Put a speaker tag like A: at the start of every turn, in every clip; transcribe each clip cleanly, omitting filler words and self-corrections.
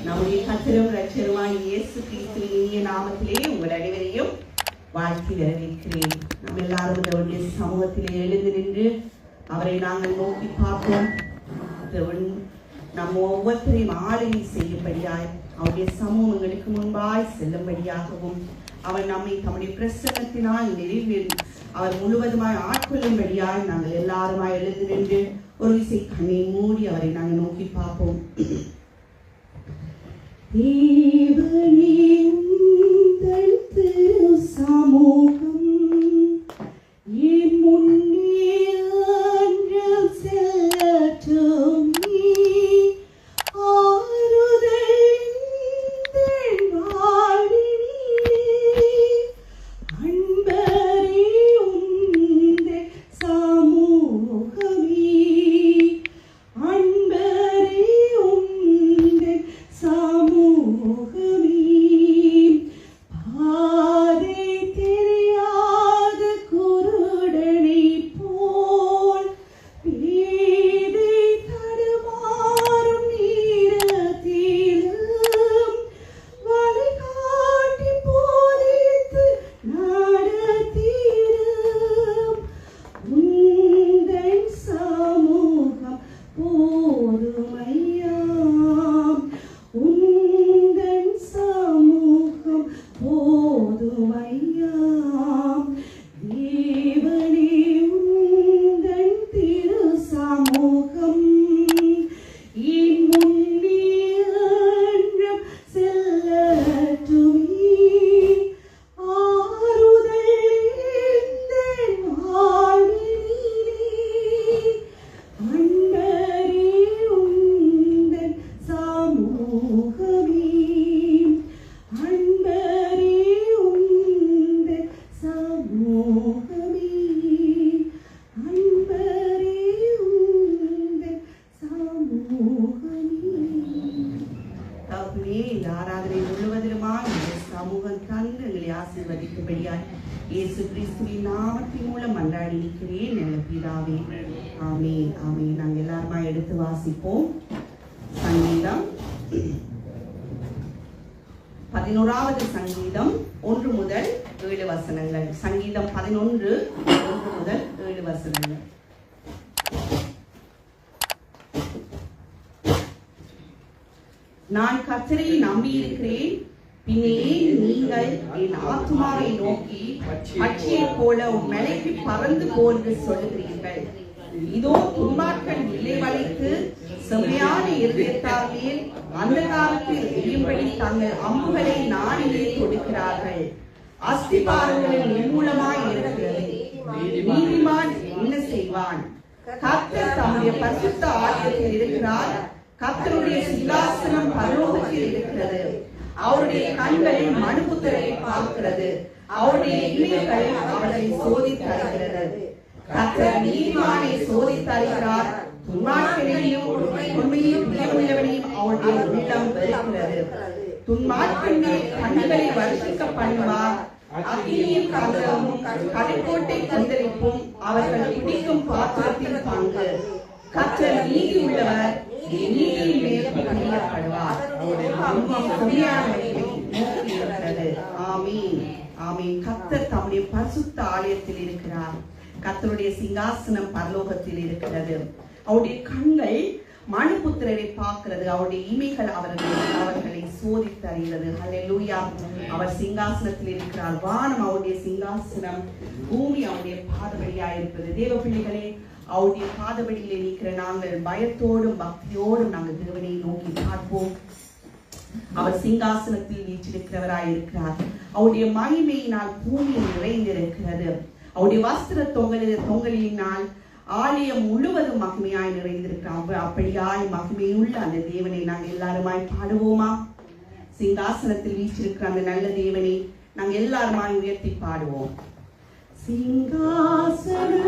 A: நம்முடைய கர்த்தரும் இரட்சகருமாய் இயேசு கிறிஸ்துவின் இனிய நாமத்திலே உங்கள் அனைவரையும் வாழ்த்தி வரவேற்கிறேன். நம்ம எல்லாரும் அவருடைய சமூகத்திலே எழுந்து நின்று அவரை நாங்கள் நோக்கி பார்ப்போம். நம்ம ஒவ்வொருத்தரையும் ஆளுகை செய்யும்படியாய் அவருடைய சமூகங்களுக்கு முன்பாய் செல்லும்படியாகவும் அவர் நம்மை தம்முடைய பிரசன்னத்தினால் நிறைவேறி அவர் முழுவதுமாய் ஆட்கொள்ளும்படியாய் நாங்கள் எல்லாருமாய் எழுந்து நின்று ஒரு விசை கண்ணை மூடி அவரை நாங்கள் நோக்கி பார்ப்போம். தேவனே உந்தன் திரு சமூகம் என் முன்னே அன்றம் செல்லட்டுமே. ஆறுதல் எந்தன் வாழ்வினிலே அன்பரே உந்தன் சமூகமே. அன்பரே உந்தன் சமூகமே. பாதை தெரியாத குருடனை போல் பேதை தடுமாறும் நேரத்திலும் வழிகாட்டி போதித்து நடத்திடும் உந்தன் சமூகம் போதுமையா. உந்தன் சமூகம் போதுமையா. தேவனே உந்தன் திரு சமூகம் என் முன்னே அன்றம் செல்லட்டுமே. ஆறுதல் எந்தன் வாழ்வினிலே அன்பரே உந்தன் சமூகமே. அன்பரே உந்தன் சமூகமே. அன்பரே உந்தன் சமூகமே. தகப்பனே, இந்த ஆராதனை முழுவதிலுமாய் இந்த சமூகம் தந்து எங்களை ஆசீர்வதிக்கும்படியாய் இயேசு கிறிஸ்துவின் நாமத்தின் மூலம் மன்றாடி இருக்கிறேன் நல்ல பிதாவே. ஆமென், ஆமென். நாங்கள் எல்லாருமா எடுத்து வாசிப்போம். சங்கீதம் 11வது சங்கீதம் 1 முதல் 7 வசனங்கள். சங்கீதம் 11 1 முதல் 7 வசனங்கள். நான் கர்த்தரை நம்பியிருக்கிறேன், பின்னே நீங்கள் என் ஆத்துமாவை நோக்கி பட்சியைப் போல உன் மலைக்கு பறந்து போன்று சொல்லுகிறீர்கள். இதோ துன்மார்க்கன் விலை வளைத்து செம்மையான இருதயத்தார் மேல் அந்த காலத்தில் எரியும்படி தங்கள் அம்புகளை நாடிலே கொடுக்கிறார்கள். அஸ்திபாரங்களில் நிர்மூலமாய் இருக்கிறது. நீதிமான் என்ன செய்வான்? கர்த்தர் தம்முடைய பரிசுத்த ஆலயத்தில் இருக்கிறார். கர்த்தருடைய சிங்காசனம் பரலோகத்தில் இருக்கிறது. அவருடைய கண்கள் மனுபுத்திரரை பார்க்கிறது. அவருடைய இமைகள் அவரை சோதித்தருகிறது. கர்த்தர் நீதிமானை சோதித்தருகிறார். துன்மார்க்கனையும் உண்மையில் பிரியமுள்ளவனையும் அவருடைய உள்ளம் வெறுக்கிறது. துன்மார்க்கனை கண்களை வருஷிக்க பண்ணுவார். அக்கினியும் கந்தகமும் கடைக்கோட்டை கொந்தளிப்பும் அவர்கள் குடிக்கும் பாத்திரத்தின் பங்கு. கர்த்தர் நீதி உள்ளவர், நீதியின் மேல் பணியப்படுவார். ஆமீன், ஆமீன். கர்த்தர் தம்முடைய பரிசுத்த ஆலயத்தில் இருக்கிறார். கர்த்தருடைய சிங்காசனம் பரலோகத்தில் இருக்கிறது. அவருடைய கண்கள் மனுபுத்திரரை பார்க்கிறது. அவருடைய இமைகள் அவர்களை சோதித்தறிகிறது. ஹல்லேலூயா. அவர் சிங்காசனத்தில் இருக்கிறார். வானம் அவருடைய சிங்காசனம், பூமி அவருடைய பாதபடியாய் இருப்பது. தேவ பிள்ளைகளே, அவருடைய பாதபடியிலே நிற்கிற நாங்கள் பயத்தோடும் பக்தியோடும் நாங்கள் தேவனை நோக்கி பார்ப்போம். அவர் சிங்காசனத்தில் வீற்றிருக்கிறவராய் இருக்கிறார். அவருடைய மகிமையினால் பூமி நிறைந்திருக்கிறது. அவருடைய வஸ்திர தொங்கலினால் ஆலயம் முழுவதும் மகிமையாய் நிறைந்திருக்கிறார். அப்படியாய் மகிமையுள்ள அந்த தேவனை நாங்கள் எல்லாருமாய் பாடுவோமா? சிங்காசனத்தில் வீற்றிருக்கிற அந்த நல்ல தேவனை நாங்கள் எல்லாருமாய் உயர்த்தி பாடுவோம். சிங்காசனத்தில்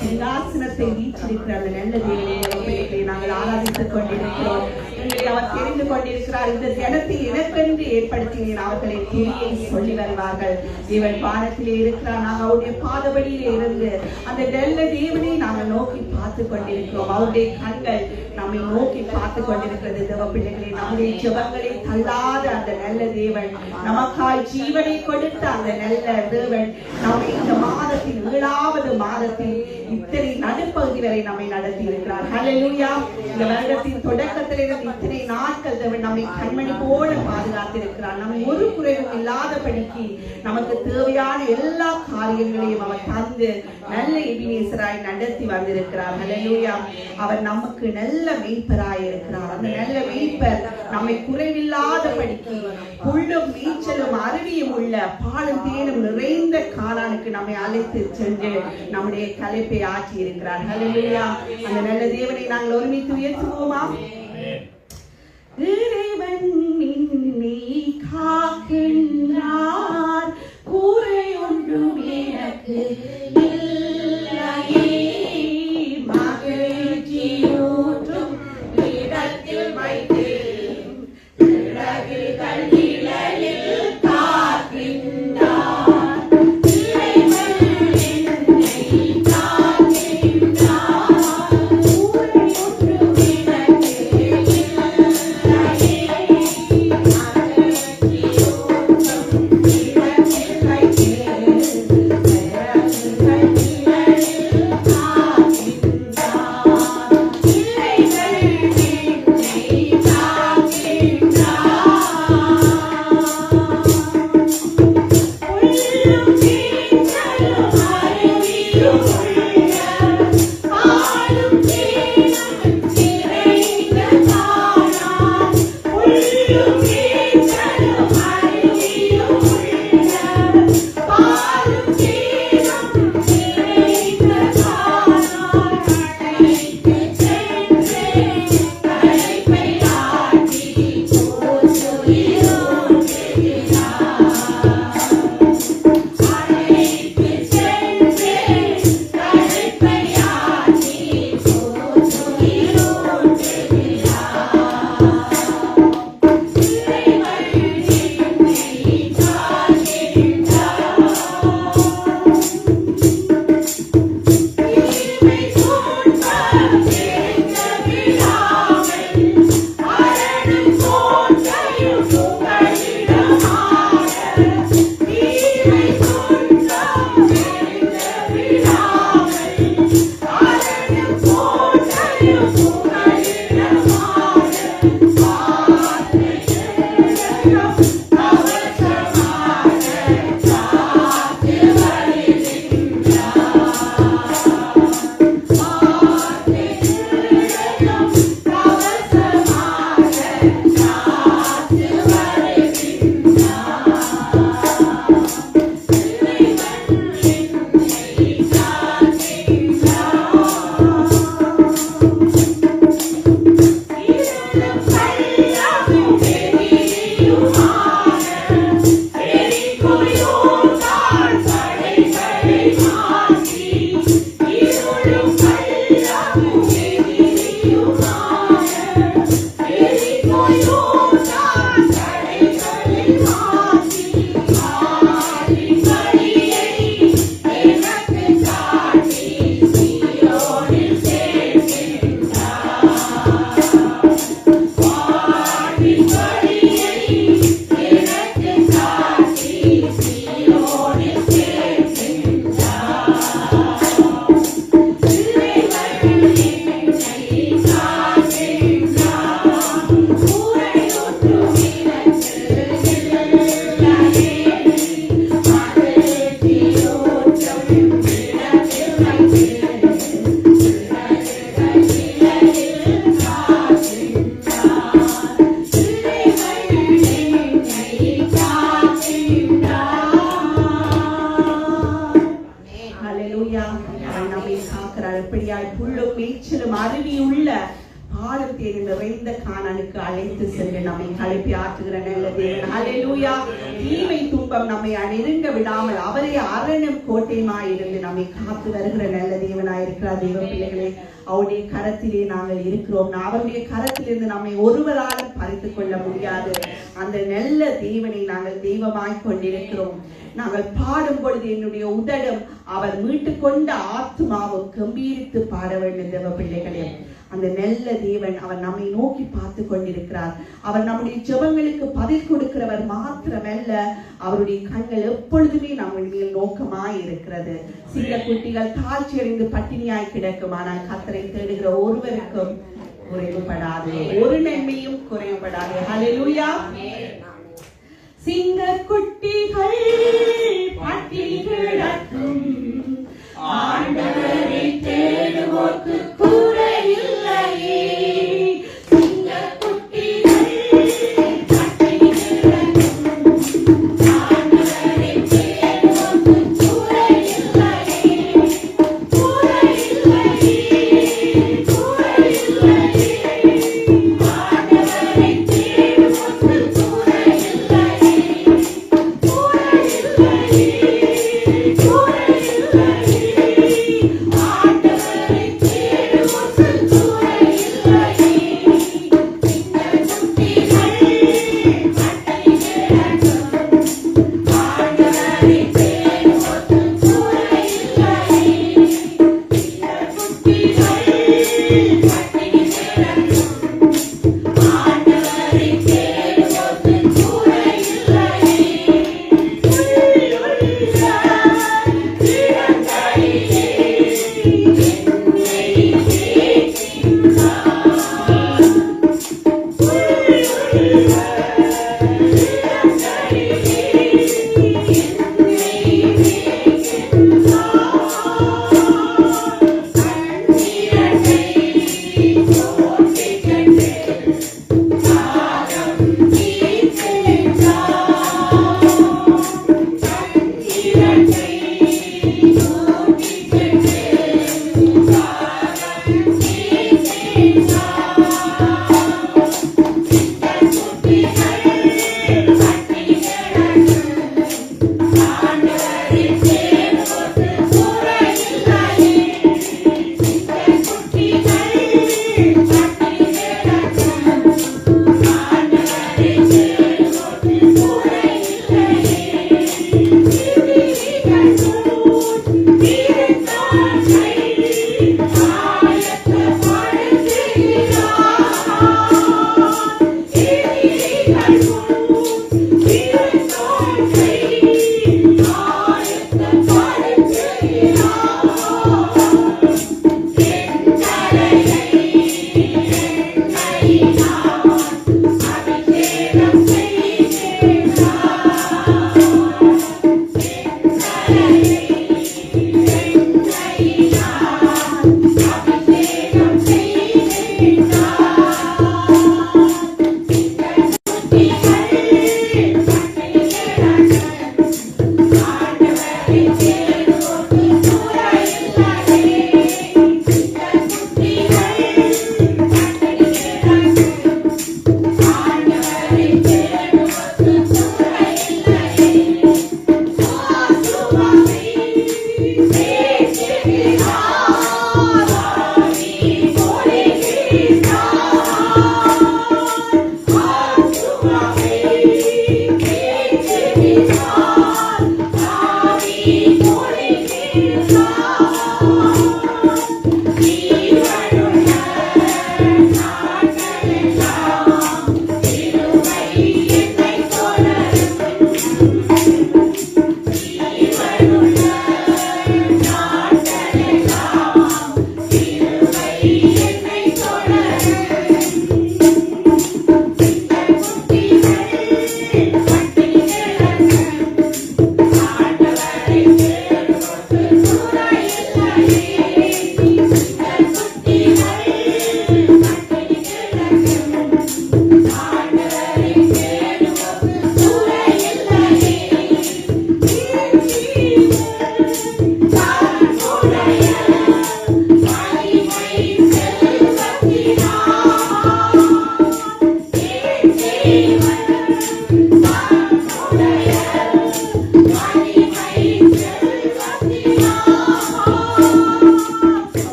A: சிங்காசனத்தை வீற்றிருக்கிற அந்த நல்ல தேவனை நாங்கள் ஆராதித்துக் கொண்டிருக்கிறோம். எங்களை அவர் தெரிந்து கொண்டிருக்கிறார். இந்த ஜனத்தை எனக்கென்று ஏற்படுத்தினேன், அவர்களின் துணியை சொல்லி வருவார்கள். தேவன் வானத்திலே இருக்கிறார். நாங்கள் அவருடைய பாதபடியிலே இருந்து அந்த நல்ல தேவனை நாங்கள் நோக்கி பார்த்து கொண்டிருக்கிறோம். அவருடைய கண்கள் நம்மை நோக்கி பார்த்து கொண்டிருக்கிறது. தேவ பிள்ளைகளை, நம்முடைய ஜெபங்களை தள்ளாத அந்த நல்ல தேவன், நமக்காய் ஜீவனை கொடுத்த அந்த நல்ல தேவன் நம்மை இந்த மாதத்தின் 7வது மாதத்தில் இத்தனை நடுப்பகுதி வரை நம்மை நடத்தி இருக்கிறார். ஹல்லேலூயா. இந்த வருடத்தின் தொடக்கத்திலிருந்து இத்தனை நாட்கள் தேவன் நம்மை கண்மணி போல பாதுகாத்திருக்கிறார். நம்மை ஒரு குறைவும் இல்லாதபடிக்கு நமக்கு தேவையான எல்லா காரியங்களையும் அவர் தந்து நல்ல எபினேசராய் நடத்தி வந்திருக்கிறார். ஹல்லேலூயா. அவர் நமக்கு நல்ல மேய்ப்பராய் இருக்கிறார். அந்த நல்ல மேய்ப்பர் நம்மை குறைவில்லாதபடிக்கு புல்லும் நீச்சலும் அருவியும் உள்ள பாலும் தேனும் நிறைந்த கானானுக்கு நம்மை அழைத்து சென்று நம்முடைய கலைப்பை ஆற்றி இருக்கிறார். ஹல்லேலூயா. அந்த நல்ல தேவனை நாங்கள் ஒருமித்து உயர்த்துவோமா? இறைவன் என்னை காக்கின்றார், குறை ஒன்றும் எனக்கு இல்லையே. மகிழ்ச்சியூற்றும் இடத்தில் வைத்து இறகுகள் நிழலில் காக்கின்றார். பாலும் தேடி நிறைந்த கானானுக்கு அழைத்து சென்று நம்மை கழுப்பி ஆற்றுகிற நல்ல தேவன். ஹல்லேலூயா. தீமை துன்பம் நம்மை நெருங்க விடாமல் அவரே அரணும் கோட்டையுமாயிருந்து நம்மை காத்து வருகிற நல்ல தேவனாயிருக்கிறார். தேவ பிள்ளைகளே, அவருடைய கரத்திலே நாங்கள் இருக்கிறோம். அவருடைய கரத்திலிருந்து நம்மை ஒருவராலும் பறித்துக் கொள்ள முடியாது. அந்த நல்ல தேவனை நாங்கள் தெய்வமாய் கொண்டிருக்கிறோம். நாங்கள் பாடும் பொழுது என்னுடைய உதடும் அவர் மீட்டு கொண்ட ஆத்மாவும் கம்பீரித்து பாட வேண்டும். தேவ பிள்ளைகளே, அந்த நல்ல தேவன் அவர் நம்மை நோக்கி பார்த்து கொண்டிருக்கிறார். அவர் நம்முடைய ஜெபங்களுக்கு பதில் கொடுக்கிறவர் மாத்திரமல்ல, அவருடைய கண்கள் எப்பொழுதுமே நம்ம மேல் நோக்கமாய் இருக்கிறது. சில குட்டிகள் தாழ்ச்சி அடைந்து பட்டினியாய் கிடக்கும், ஆனால் கர்த்தரை தேடுகிற ஒருவருக்கும் குறைவுபடாது, ஒரு நன்மையும் குறைவுபடாது. ஹல்லேலூயா. சிங்க குட்டிகள் பட்டினி கிடக்கும், ஆண்டவரை தேடுவோர்க்கு குறையில்லையே. சிங்க குட்டிகள் பட்டினி கிடக்கும், ஆண்டவரை தேடுவோர்க்கு குறையில்லையே, குறையில்லையே, குறையில்லையே. ஆண்டவரை தேடுவோர்க்கு குறையில்லையே, குறையில்லையே, குறையில்லையே.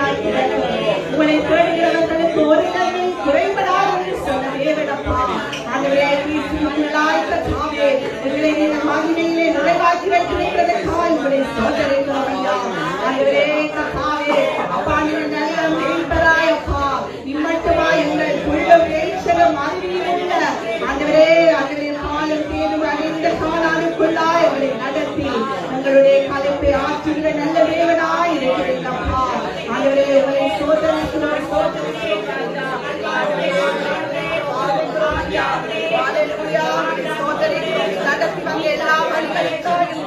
A: கிருபையாய் கிடக்கும். உங்களை தேடுகிறவர்களுக்கு ஒரு நன்மை குறைபடாது என்று சொன்ன தேவனப்பா. ஆண்டவரே கிறிஸ்துவினாய் கர்த்தாவே உங்களை நீங்கள் மகிமையிலே நிறைவாக்கி வைத்திருக்கிறதற்காக உங்களை ஸ்தோத்திரிக்கிறோம் ஐயா. ஆண்டவரே கர்த்தாவே அப்பா நீங்கள் நல்ல மேய்ப்பராய் அப்பா இம்மட்டுமாய் எங்கள் உள்ளம் நேசரும் அறிவியும் உள்ள ஆண்டவரே ஆண்டவரே காலம் தேடும் அனைந்த காலானுக்குள்ளாய் உங்களை நடத்தி எங்களுடைய கலைப்பை ஆற்றுகிற நல்ல தேவனாய் இருக்கிறீர்களப்பா. ஆண்டவரே உங்களை சோதனைக்கிறோம் சோதனைக்கிறோம் நடத்தி வந்த எல்லா வழிகளுக்கும்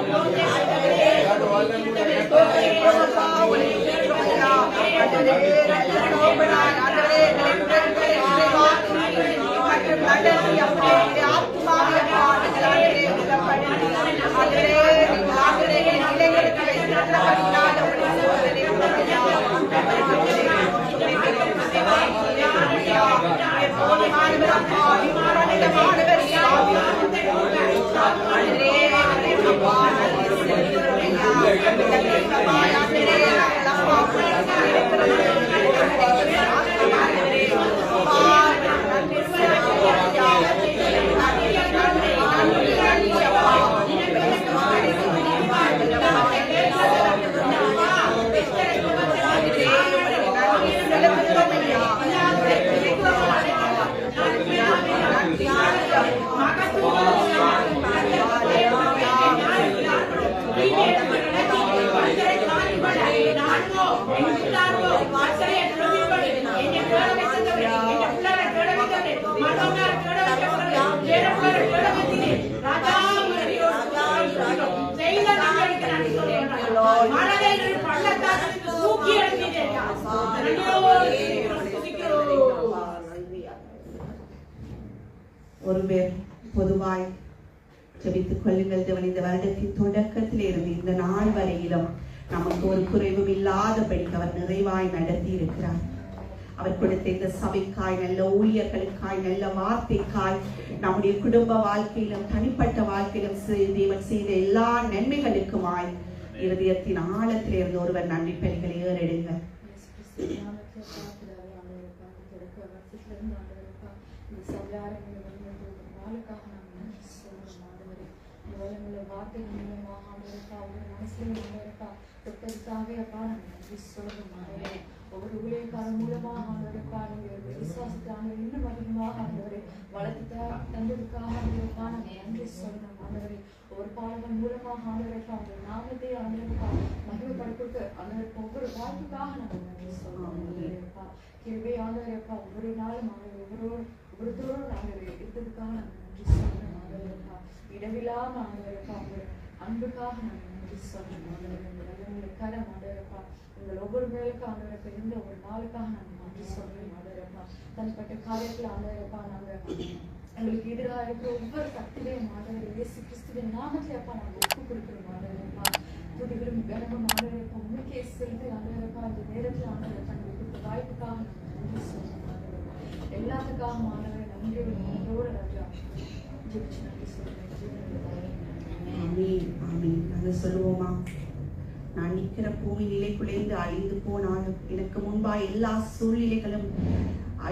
A: ஒருவர் பொதுவாய் ஜெபித்துக் கொள்ளுங்கள். தேவன் இந்த வருடத்தின் தொடக்கத்தில் இருந்து இந்த நாள் வரையிலும் நமக்கு ஒரு குறைவும் இல்லாதபடி அவர் நிறைவாய் நடத்தி இருக்கிறார். அவர் கொடுத்த இந்த சபைக்காய், நல்ல ஊழியர்களுக்காய், நல்ல வார்த்தைக்காய், நம்முடைய குடும்ப வாழ்க்கையிலும் தனிப்பட்ட வாழ்க்கையிலும் தேவன் செய்த எல்லா நன்மைகளுக்குமாய் இருதயத்தின் ஆழத்தில் இருந்து ஒருவர் நன்றி பலிகளை ஏறெடுங்க.
B: ஒவ்வொரு ஊழியக்காரன் மூலமாக ஆண்டவருக்காக விசுவாசத்தை இன்னும் அதிகமாக ஆண்டவரை வளர்த்து தந்ததுக்காக ஆண்டவருக்காக நன்றி சொல்லணும். ஆண்டவரை ஒவ்வொரு பாடல்கள் மூலமாக ஆண்டவருக்காக அந்த நாமத்தை ஆண்டவருக்காக மகிமைப்படுத்த ஆண்டவருக்கு ஒவ்வொரு வாழ்க்கைக்காக நாங்கள் நன்றி சொல்லணும். கிருபை ஆண்டவருக்கா ஒவ்வொரு நாளும் ஆண்டவர் ஒவ்வொருத்தரோடு ஆண்டவர் இருக்கிறதுக்காக நாங்கள் நன்றி சொல்லணும். ஆண்டவருக்கா இடவில்லாம ஆண்டவருக்கா அவங்க அன்புக்காக நாங்கள் நன்றி சொல்லணும். ஆண்டவருடைய கரம் ஆண்டவருக்கா உங்கள் ஒவ்வொரு வேலைக்கு ஆண்டவரப்பா இருந்த ஒரு நாளுக்காக நாங்கள் நன்றி சொல்றோம். ஆண்டவரப்பா தனிப்பட்ட காரியத்தில் ஆண்டவரப்பா நாங்கள் எங்களுக்கு எதிராக இருக்கிற ஒவ்வொரு சக்திகளையும் ஆண்டவர் இயேசு கிறிஸ்துவின் நாமத்திலே அப்பா நாங்கள் ஒப்பு கொடுக்கிறோம். ஆண்டவரப்பா துதிகளும் கனமும் ஆண்டவரப்பா உங்களுக்கே செலுத்தி ஆண்டவரப்பா இந்த நேரத்தில் ஆண்டவரப்பா எங்களுக்கு கொடுத்த வாய்ப்புக்காக நாங்கள் நன்றி சொல்றோம். ஆண்டவர் எல்லாத்துக்காக ஆண்டவரை நன்றியோடு ராஜா ஜெபிச்சு நன்றி சொல்றேன்.
A: ஆமீன் ஆமீன். நாங்கள் சொல்லுவோமா, நான் நிற்கிற பூமி நிலை குலைந்து அழிந்து போனாலும், எனக்கு முன்பாய் எல்லா சூழ்நிலைகளும்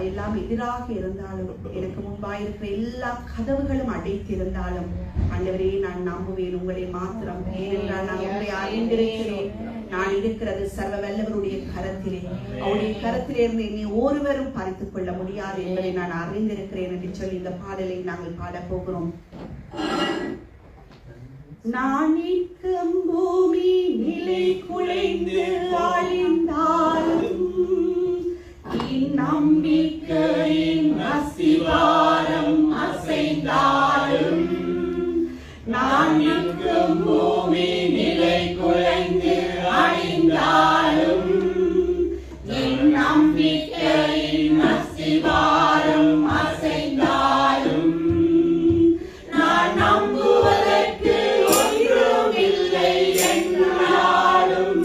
A: எல்லாம் எதிராக இருந்தாலும், எனக்கு முன்பாய் இருக்கிற எல்லா கதவுகளும் அடைத்திருந்தாலும், ஆண்டவரே நான் நம்புவேன் உங்களை மாத்திரம். ஏனென்றால் நான் உங்களை அறிந்திருக்கிறேன். நான் இருக்கிறது சர்வ வல்லவருடைய கரத்திலே. அவருடைய கரத்திலே இருந்து என்னை ஒருவரும் பறித்துக் கொள்ள முடியாது என்பதை நான் அறிந்திருக்கிறேன் என்று சொல்லி இந்த பாடலை நாங்கள் பாடப் போகிறோம். நான் நிற்கும் பூமி நிலை குலைந்து அழிந்தாலும், நம்பிக்கையின் அஸ்திவாரம் அசைந்தாலும், நான் நிற்கும் பூமி நிலை குலைந்து அழிந்தாலும், என் நம்பிக்கையின் அஸ்திவாரம் அசைந்தாலும், நான் நம்புவதற்கு ஒன்றுமில்லை என்றாலும்,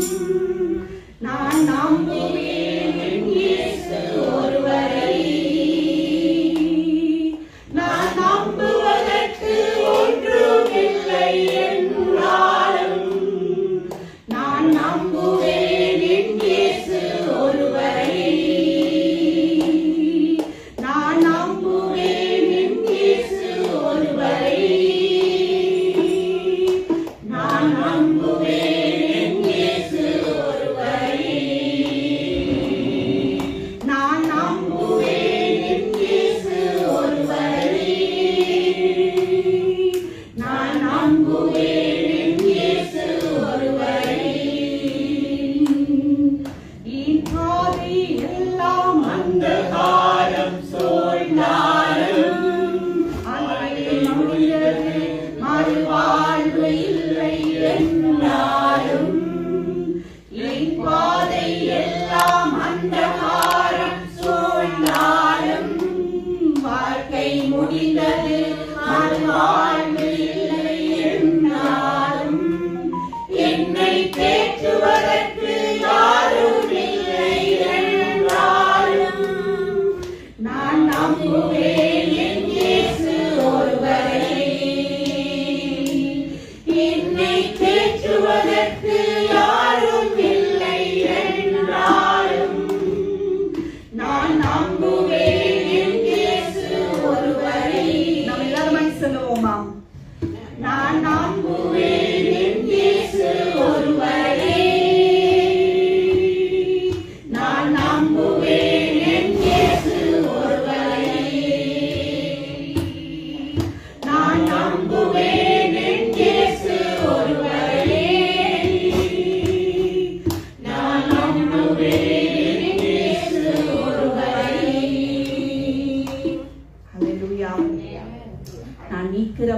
A: நான் நம்புவேன்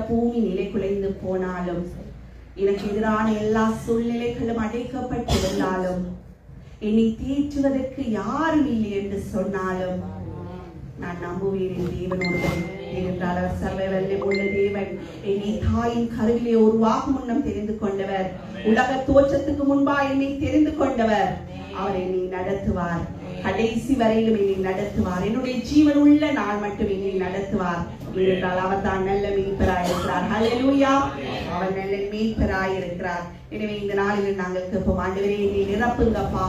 A: பூமி நிலை குலைந்து போனாலும், எனக்கு எதிரான எல்லா சூழ்நிலைகளும் அடைக்கப்பட்டு இருந்தாலும், என்னை தேற்றுவதற்கு யாரும் இல்லை என்று சொன்னாலும், நான் நம்புவேன் என் தேவன் ஒருவன். ஏனென்றால் அவர் சர்வ வல்லமையுள்ள தேவன். என்னை தாயின் கருவிலே உருவாகும் முன்னம் தெரிந்து கொண்டவர். உலக தோற்றத்துக்கு முன்பா என்னை தெரிந்து கொண்டவர். அவர் என்னை நடத்துவார். கடைசி வரையிலும் என்னை நடத்துவார். என்னுடைய ஜீவன் உள்ள நாள் மட்டும் என்னை நடத்துவார். ஏனென்றால் அவர் தான் நல்ல மீட்பராயிருக்கிறார். ஹல்லேலூயா. அவர் நல்ல மீட்பராயிருக்கிறார். எனவே இந்த நாளில் நாங்கள் கேட்போம், ஆண்டவரே என்னை நிரப்புங்கப்பா,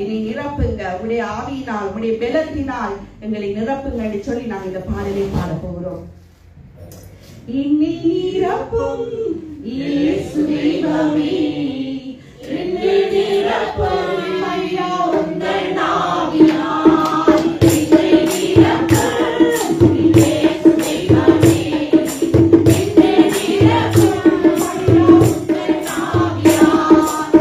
A: என்னை நிரப்புங்க, உடைய ஆவியினால், உடைய பலத்தினால் எங்களை நிரப்புங்க என்று சொல்லி நாங்கள் இந்த பாடலை பாட போகிறோம். என்னை நிரப்பும் இயேசு தெய்வமே, என்னை நிரப்பும் ஐயா உங்கள் ஆவியினால், என்னை நிரப்பும் இயேசு தெய்வமே, என்னை நிரப்பும் ஐயா உங்கள் ஆவியினால்,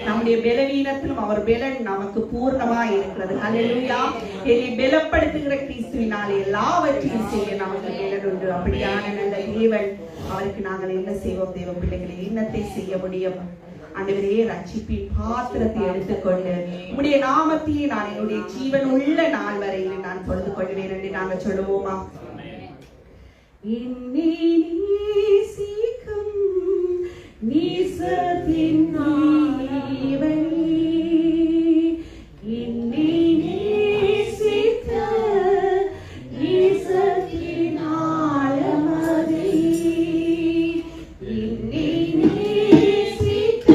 A: நம்முடைய பலவீனத்திலும் அவர் பலன் நமக்கு பூர்ணமாய் இருக்கிறது. ஹல்லேலூயா. என்னை பலப்படுத்துகிற கிறிஸ்துவினாலே எல்லாவற்றையும் செய்ய நமக்கு பலன் உண்டு. அப்படியான நல்ல தேவன், அவருக்கு நாங்கள் என்ன செய்வோம்? தேவ பிள்ளைகளை என்னத்தை செய்ய முடியும்? ஆண்டவரே, ரட்சிப்பின் பாத்திரத்தை எடுத்துக்கொண்டு உம்முடைய நாமத்தையே நான் என்னுடைய ஜீவன் உள்ள நாள் வரையில் நான் தொழுது கொள்வேன் என்று நாங்கள் சொல்லுவோமா? என்னை நேசிக்கும் நேசத்தின் தேவனே, என்னை நேசித்த நேசத்தின் ஆழமதே, என்னை நேசித்த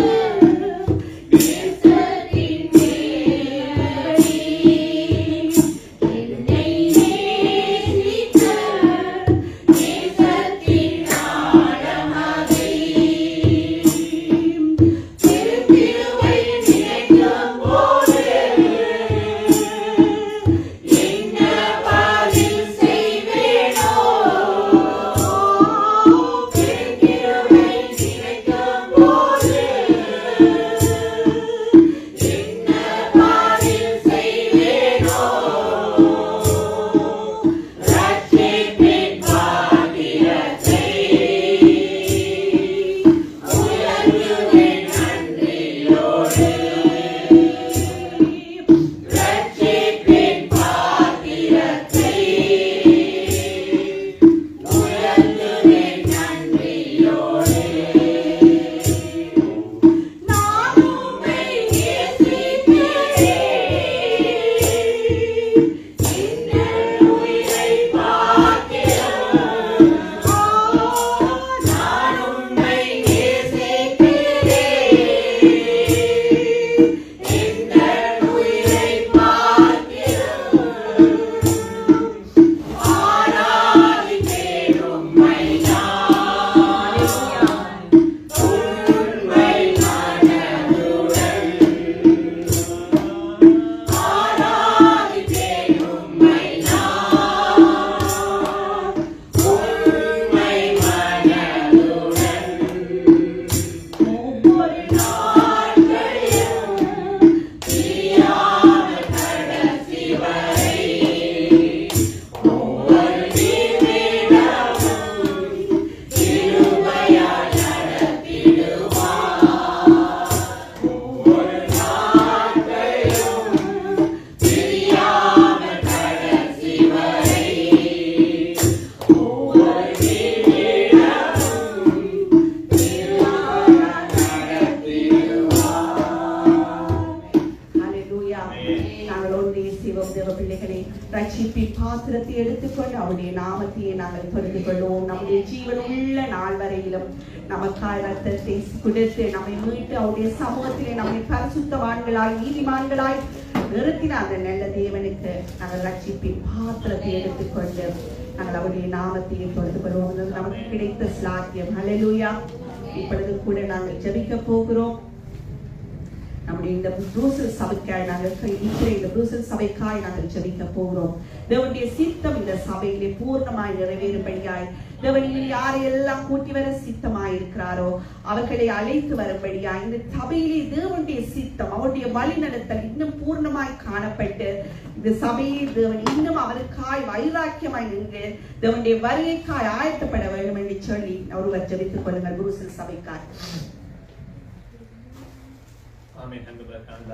A: பொழுது கொள்வோம். நம்முடைய ஜீவனுள்ள நாள் வரையிலும் நமக்காய் ரத்தத்தை கொடுத்து நம்மை மீட்டு அவருடைய சமூகத்திலே நம்மை பரிசுத்தவான்களாய் நீதிமான்களாய் நிறுத்தின அந்த நல்ல தேவனுக்கு நாங்கள் ரட்சிப்பின் பாத்திரத்தை எடுத்துக்கொண்டு நாங்கள் அவருடைய நாமத்தை பொழுது கொள்வோம். நமக்கு கிடைத்த ஸ்லாக்கியம். ஹல்லேலூயா. இப்பொழுது கூட நாங்கள் ஜெபிக்க போகிறோம். நம்முடைய இந்த புரூசல் சபைக்காய் நாங்கள் இந்த புரூசல் சபைக்காய் நாங்கள் ஜெபிக்க போகிறோம். தேவனுடைய சித்தம் இந்த சபையிலே பூர்ணமாய் நிறைவேறும்படியாய் தேவன் யாரையெல்லாம் கூட்டி வர சித்தமாய் இருக்கிறாரோ அவர்களை அழைத்து வரும்படியாய் இந்த சபையிலே தேவனுடைய சித்தம் அவருடைய வழிநடத்தல் இன்னும் பூர்ணமாய் காணப்பட்டு இந்த சபையை தேவன் இன்னும் அவருக்காய் வைராக்கியமாய் நின்று தேவனுடைய வருகைக்காய் ஆயத்தப்பட வேண்டும் என்று சொல்லி ஒருவர் ஜெபித்துக் கொள்ளுங்கள். புரூசல் சபைக்காய்.
C: ஆமென்.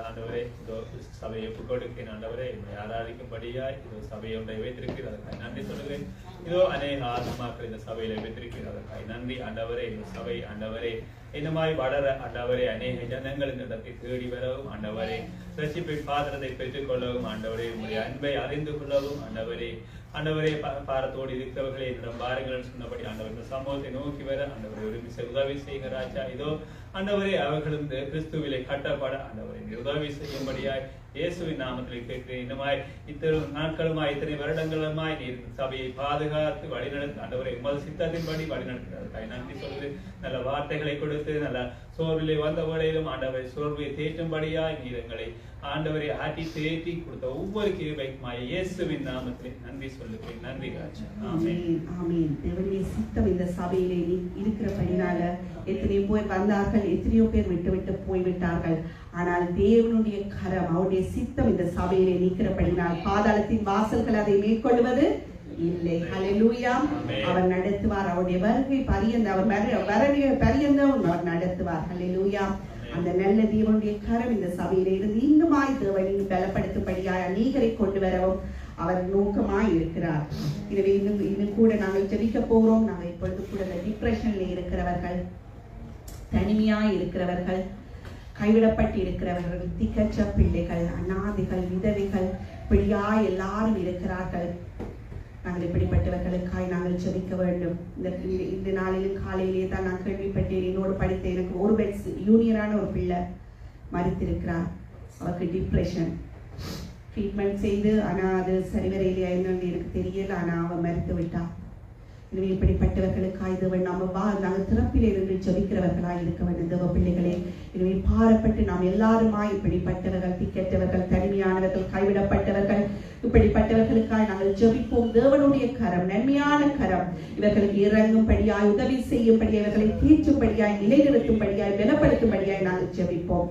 C: ஆண்டவரே இதோ சபையை ஒப்புக்கொடுக்கிறேன். ஆண்டவரே என்னை ஆராதிக்கும்படியாய் இதோ சபையை ஒன்றை வைத்திருக்கிறேன். அதற்காக நன்றி சொல்லுகிறேன். இதோ அநேக ஆத்மாக்கள் இந்த சபையில வைத்திருக்கிறேன். அதற்காக நன்றி ஆண்டவரே. இந்த சபை ஆண்டவரே இன்னமாய் வளர ஆண்டவரே அநேக ஜனங்கள் இந்த இடத்தை தேடி வரவும் ஆண்டவரே ரட்சிப்பை பாத்திரத்தை பெற்றுக் கொள்ளவும் ஆண்டவரே உங்களுடைய அன்பை அறிந்து கொள்ளவும் ஆண்டவரே ஆண்டவரே பாரத்தோடு இருக்கிறவர்களே என்னிடம் பாருங்கள் சொன்னபடி ஆண்டவர் இந்த சமூகத்தை நோக்கி வர ஆண்டவரை ஒரு உதவி செய்கிற ராஜா. இதோ ஆண்டவரே அவர்களும் கிறிஸ்துவிலே கட்டப்பட ஆண்டவரை உதவி செய்யும்படியாய் இயேசுவின் நாமத்தில் கேட்கிறேன். இன்னமாய் இத்தனை நாட்களுமாய் இத்தனை வருடங்களுமாய் நீர் சபையை பாதுகாத்து வழிநடத்த ஆண்டவரை உமது சித்தத்தின்படி வழிநடத்துகிறதற்காக நன்றி சொல்லுது. நல்ல வார்த்தைகளை கொடுத்து நல்ல சோர்விலே வந்த வேளையிலும் ஆண்டவரை சோர்வை தேற்றும்படியாய் நீர் எங்களை ஆண்டவரை ஆட்டி தேற்றி கொடுத்த ஒவ்வொரு கிருபைக்குமாய் இயேசுவின் நாமத்தில் நன்றி சொல்லுகிறேன். நன்றி ராஜா. ஆமென்.
A: ஆமென். தேவனுடைய சித்தம் இந்த சபையிலே இருக்கிறபடினால எத்தனையோ பேர் வந்தார்கள், எத்தனையோ பேர் விட்டு போய்விட்டார்கள். ஆனால் தேவனுடைய கரம் அவருடைய சித்தம் இந்த சபையிலே நிற்கிறபடினால் பாதாளத்தின் வாசல்கள் அதை மேற்கொள்வது இல்லை. ஹல்லேலூயா. அவர் நடத்துவார். அவருடைய வருகை பரியந்த அவர் வருகை பரியந்தம் அவர் நடத்துவார். ஹல்லேலூயா. அந்த நல்ல தேவனுடைய கரம் இந்த சபையிலே இருந்து இன்னுமாய் தேவனை பலப்படுத்தும்படியாய் அநேகரை கொண்டு வரவும் அவர் நோக்கமாய் இருக்கிறார். எனவே இன்னும் கூட நாங்கள் ஜெபிக்க போகிறோம். நாங்கள் இப்பொழுது கூட இந்த டிப்ரெஷன்ல இருக்கிறவர்கள், தனிமையாய் இருக்கிறவர்கள், கைவிடப்பட்டு இருக்கிறவர்கள், திக்கற்ற பிள்ளைகள், அநாதைகள், விதவைகள், இப்படியாய் எல்லாரும் இருக்கிறார்கள். நாங்கள் இப்படிப்பட்டவர்களுக்காய் நாங்கள் ஜெபிக்க வேண்டும். இந்த நாளிலும் காலையிலே தான் நான் கேள்விப்பட்டேன். என்னோடு படித்த எனக்கு ஒரு பெட்ஸ் யூனியரான ஒரு பிள்ளை மறித்திருக்கிறார். அவருக்கு டிப்ரெஷன் ட்ரீட்மெண்ட் செய்து ஆனால் அது சரிவரையிலே என்னன்னு எனக்கு தெரியல. ஆனால் அவன் மறித்து விட்டான். எனவே இப்படிப்பட்டவர்களுக்காய் தேவன் நாங்கள் திறப்பிலே இருந்து ஜெபிக்கிறவர்களாய் இருக்க வேண்டும். தேவ பிள்ளைகளே, எனவே பாரப்பட்டு நாம் எல்லாருமாய் இப்படிப்பட்டவர்கள், திக்கற்றவர்கள், தனிமையானவர்கள், கைவிடப்பட்டவர்கள், இப்படிப்பட்டவர்களுக்காய் நாங்கள் ஜெபிப்போம். தேவனுடைய கரம், நன்மையான கரம் இவர்களுக்கு இறங்கும்படியாய், உதவி செய்யும்படியாய், இவர்களை தீர்க்கும்படியாய், நிலைநிறுத்தும்படியாய், பலப்படுத்தும்படியாய் நாங்கள் ஜெபிப்போம்.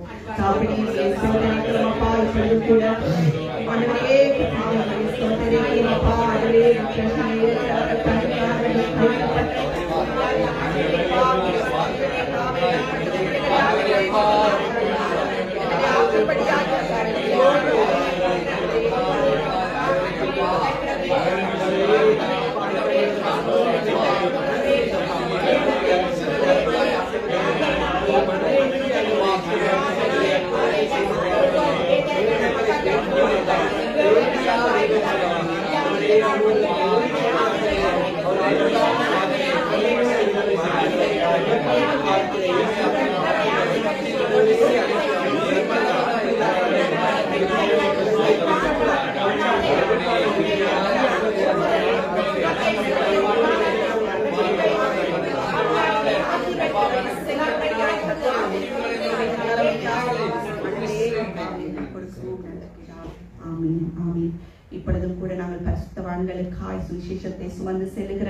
A: இப்பொழுதும் கூட நாங்கள் பரிசுத்தவான்களுக்காய் சுவிசேஷத்தை சுமந்து செல்லுகிற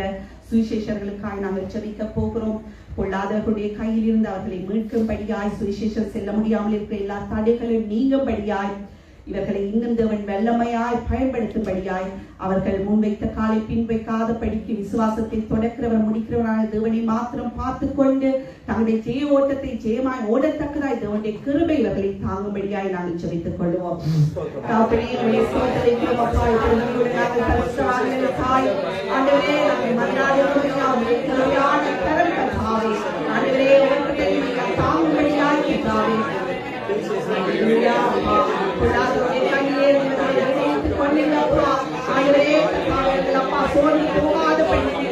A: சுவிசேஷர்களுக்காய் நாங்கள் ஜெபிக்க போகிறோம். பொல்லாதவர்களுடைய கையில் இருந்து அவர்களை மீட்கும்படியாய், சுவிசேஷம் செல்ல முடியாமல் இருக்கிற எல்லா தடைகளும் நீங்கும்படியாய், இவர்களை இன்னும் தேவன் வல்லமையாய் பயன்படுத்தும்படியாய், அவர்கள் முன்வைத்த காலை பின் வைக்காத படிக்கு விசுவாசத்தை தொடக்கிறவர் முடிக்கிறவரான தேவனை மாத்திரம் பார்த்து கொண்டு தங்களுடைய ஜெய ஓட்டத்தை ஜெயமாய் ஓடத்தக்கதாய் தேவனுடைய கிருபை இவர்களை தாங்கும்படியாய் நாங்கள் ஜெபித்துக் கொள்வோம். சோழி போகாத படித்து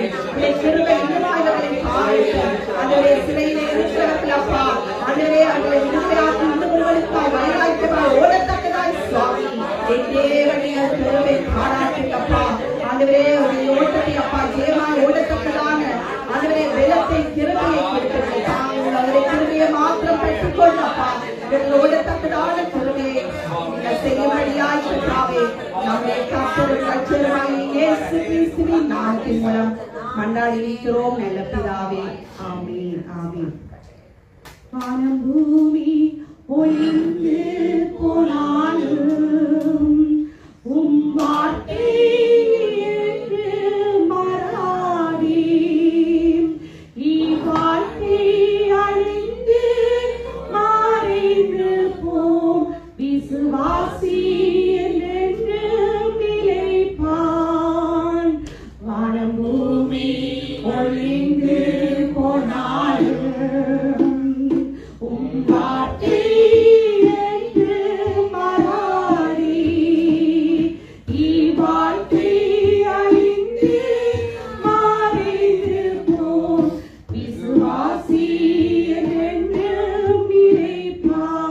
A: வார்த்தை கிருபையை கொடுக்கிறது. தாங்கள் அவருடைய கிருபையை மாத்திரம் பெற்றுக்கொள்ளப்பா. இவர்களோடு தக்கதான கிருபையை நீங்கள் செய்யும்படியாய் கர்த்தாவே, நம்முடைய கர்த்தரும் இரட்சகருமாகிய இயேசு கிறிஸ்துவின் நாமத்தின் மூலம் மன்றாடி இருக்கிறோம் நல்ல பிதாவே. ஆமென். ஆமென். வானம் பூமி ஒழிந்து போனாலும் உம் வார்த்தை என்று மாறாதே. இவ்வாழ்க்கை அழிந்து மறைந்து போம் விசுவாசி என்றென்றும் நிலைப்பான். வானம் பூமி ஒழிந்து போனாலும் உம் வார்த்தை என்று மாறாதே. இவ்வாழ்க்கை அழிந்து மறைந்து போம் விசுவாசி என்றென்றும் நிலைப்பான்.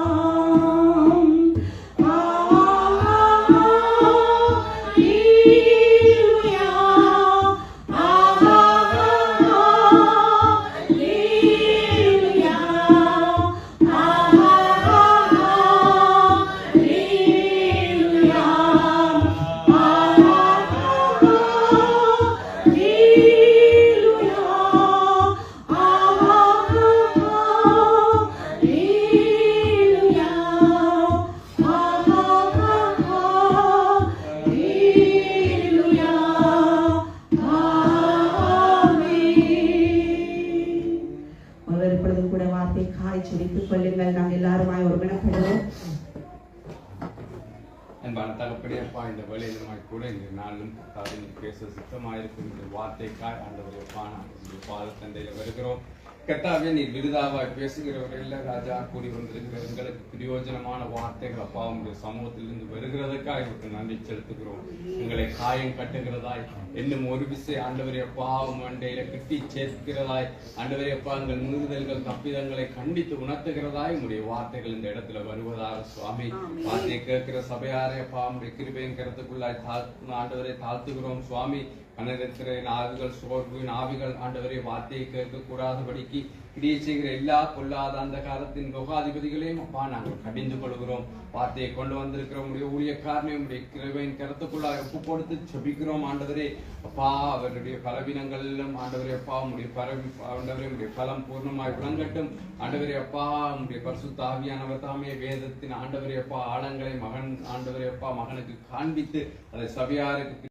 A: ஒருவர் இப்பொழுதும் கூட வார்த்தை காய் செடித்துக் கொள்ளுங்கள். நாம் எல்லாருமாய் ஒருங்கிணப்படுவோம்.
D: அன்பான தகப்பனே அப்பா, இந்த வேலையிலுமாய் கூட இந்த நாளும் நீ பேச சுத்தமாயிருக்கும் இந்த வார்த்தைக்காய் ஆண்டவரை பாத தந்தையில வருகிறோம். கர்த்தாவே, நீர் விருதாவாய் பேசுகிறவர்கள் ராஜா கூடி வந்திருக்கிற எங்களுக்கு பிரயோஜனமான வார்த்தைகள் அப்பா உங்களுடைய சமூகத்திலிருந்து வருகிறதுக்காக உங்களுக்கு நன்றி செலுத்துகிறோம். உங்களை காயம் கட்டுகிறதாய் இன்னும் ஒரு விசை ஆண்டவரை அப்பா மண்டையில கிட்டி சேர்க்கிறதாய் ஆண்டவரை அப்பா எங்கள் மீறுதல்கள் தப்பிதங்களை கண்டித்து உணர்த்துகிறதாய் உங்களுடைய வார்த்தைகள் இந்த இடத்துல வருவதாக சுவாமி. வார்த்தையை கேட்கிற சபையாரை அப்பா உங்களுடைய கிருபையின் கருத்துக்குள்ளாய் ஆண்டவரை தாழ்த்துகிறோம் சுவாமி. கனதிருக்கிற ஆவிகள் சோர்வின் ஆவிகள் ஆண்டவரை வார்த்தையை கேட்க கூடாதபடிக்கு கிரியை செய்கிற எல்லா பொல்லாத அந்த காலத்தின் லோகாதிபதிகளையும் அப்பா நாங்கள் கடிந்து கொள்கிறோம். வார்த்தையை கொண்டு வந்திருக்கிற உடைய ஊழியக்காரனை உடைய கிருபையின் கருத்துக்குள்ளாய் ஒப்பு கொடுத்து செபிக்கிறோம் ஆண்டவரே. அப்பா அவருடைய பலவீனங்களிலும் ஆண்டவரே அப்பா உடைய ஆண்டவரே உடைய பலம் பூர்ணமாய் விளங்கட்டும் ஆண்டவரே அப்பா. உடைய பரிசுத்த ஆவியானவர் தாமே வேதத்தின் ஆண்டவரே அப்பா ஆழங்களை மகன் ஆண்டவரே அப்பா மகனுக்கு காண்பித்து அதை சபையாருக்கு